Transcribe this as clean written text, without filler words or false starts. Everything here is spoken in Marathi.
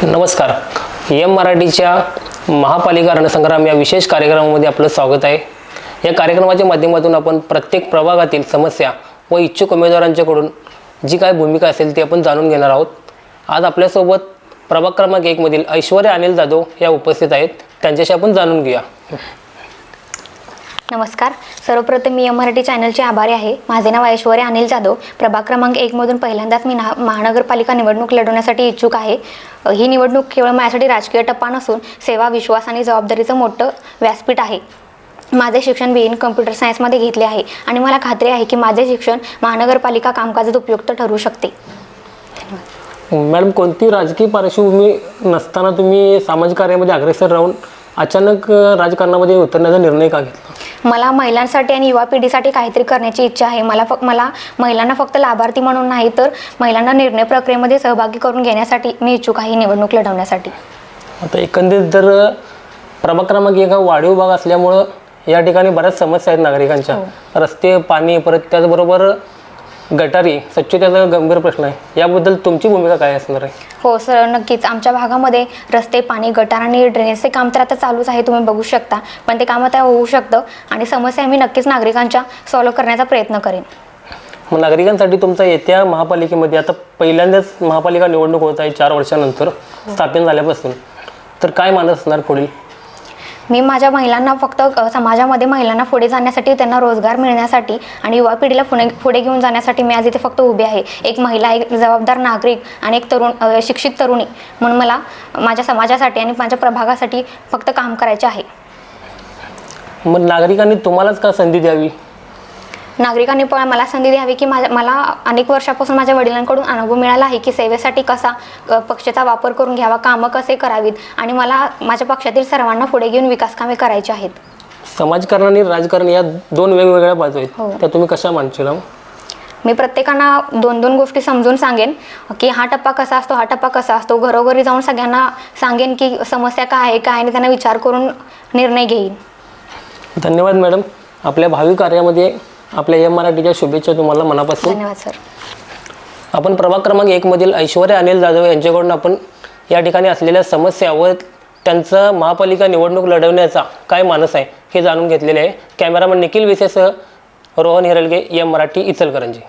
नमस्कार. एम मराठीच्या महापालिका रणसंग्राम या विशेष कार्यक्रमामध्ये आपलं स्वागत आहे. या कार्यक्रमाच्या माध्यमातून आपण प्रत्येक प्रभागातील समस्या व इच्छुक उमेदवारांच्याकडून जी काय भूमिका असेल ती आपण जाणून घेणार आहोत. आज आपल्यासोबत प्रभाग क्रमांक 1 मधील ऐश्वर्या अनिल जाधव या उपस्थित आहेत. त्यांच्याशी आपण जाणून घेऊया. नमस्कार. सर्वप्रथम मी एम मराठी चॅनलचे आभारी आहे. माझे नाव ऐश्वर्या अनिल जाधव. प्रभाग क्रमांक 1 मधून पहिल्यांदाच मी महानगरपालिका निवडणूक लढवण्यासाठी इच्छुक आहे. ही निवडणूक केवळ माझ्यासाठी राजकीय टप्पा नसून सेवा, विश्वास आणि जबाबदारीचं मोठं व्यासपीठ आहे. माझे शिक्षण BA कम्प्युटर सायन्समध्ये घेतले आहे आणि मला खात्री आहे की माझे शिक्षण महानगरपालिका कामकाजात उपयुक्त ठरू शकते. मॅडम, कोणती राजकीय पार्श्वभूमी नसताना तुम्ही सामाजिक कार्यामध्ये अग्रेसर राहून अचानक राजकारणामध्ये उतरण्याचा निर्णय का घेतला? मला महिलांसाठी आणि युवा पिढीसाठी काहीतरी करण्याची इच्छा आहे. मला महिलांना फक्त लाभार्थी म्हणून नाही तर महिलांना निर्णय प्रक्रियेमध्ये सहभागी करून घेण्यासाठी मी इच्छुक आहे निवडणूक लढवण्यासाठी. आता एकंदरीत जर प्रभाग क्रमांक 1 हा वाढीव भाग असल्यामुळं या ठिकाणी बऱ्याच समस्या आहेत नागरिकांच्या. रस्ते, पाणी, परत त्याचबरोबर गटारी, स्वच्छतेचा गंभीर प्रश्न आहे. याबद्दल तुमची भूमिका काय असणार आहे? हो सर, नक्कीच. आमच्या भागामध्ये रस्ते, पाणी, गटार आणि ड्रेनेजचे काम तर आता चालूच आहे, तुम्ही बघू शकता. पण ते काम आता होऊ शकतं आणि समस्या मी नक्कीच नागरिकांच्या सॉल्व्ह करण्याचा प्रयत्न करेन. मग नागरिकांसाठी तुमचा येत्या महापालिकेमध्ये आता पहिल्यांदाच महापालिका निवडणूक होत आहे 4 वर्षानंतर स्थापन झाल्यापासून, तर काय मानस असणार पुढील? मी माझ्या महिलांना फक्त समाजामध्ये महिलांना पुढे जाण्यासाठी, त्यांना रोजगार मिळण्यासाठी आणि युवा पिढीला पुढे घेऊन जाण्यासाठी मी आज इथे फक्त उभी आहे. एक महिला, एक जबाबदार नागरिक आणि एक शिक्षित तरुणी म्हणून मला माझ्या समाजासाठी आणि माझ्या प्रभागासाठी फक्त काम करायचे आहे. मग नागरिकांनी तुम्हालाच का संधी द्यावी? नागरिकांनी पण मला संधी द्यावी की मला अनेक वर्षापासून माझ्या वडिलांकडून अनुभव मिळाला आहे की सेवेसाठी कसा पक्षाचा वापर करून घ्यावा, कामं कसे करावीत आणि मला माझ्या पक्षातील सर्वांना पुढे घेऊन विकास कामे करायची आहेत. समाजकारण आणि राजकारण या 2 वेगवेगळ्या बाजू आहेत. हो. त्या तुम्ही कशा मानशील? मी प्रत्येकांना 2-2 गोष्टी समजून सांगेन की हा टप्पा कसा असतो, हा टप्पा कसा असतो. घरोघरी जाऊन सगळ्यांना सांगेन की समस्या काय आहे, काय आणि त्यांना विचार करून निर्णय घेईन. धन्यवाद मॅडम. आपल्या भावी कार्यामध्ये आपल्या एम मराठीच्या शुभेच्छा तुम्हाला मनापासून. धन्यवाद सर. आपण प्रभाग क्रमांक 1 मधील ऐश्वर्या अनिल जाधव यांच्याकडून आपण या ठिकाणी असलेल्या समस्या व त्यांचा महापालिका निवडणूक लढवण्याचा काय मानस आहे हे जाणून घेतलेले आहे. कॅमेरामन निखिल विसेसह रोहन हिरलगे, एम मराठी, इचलकरंजी.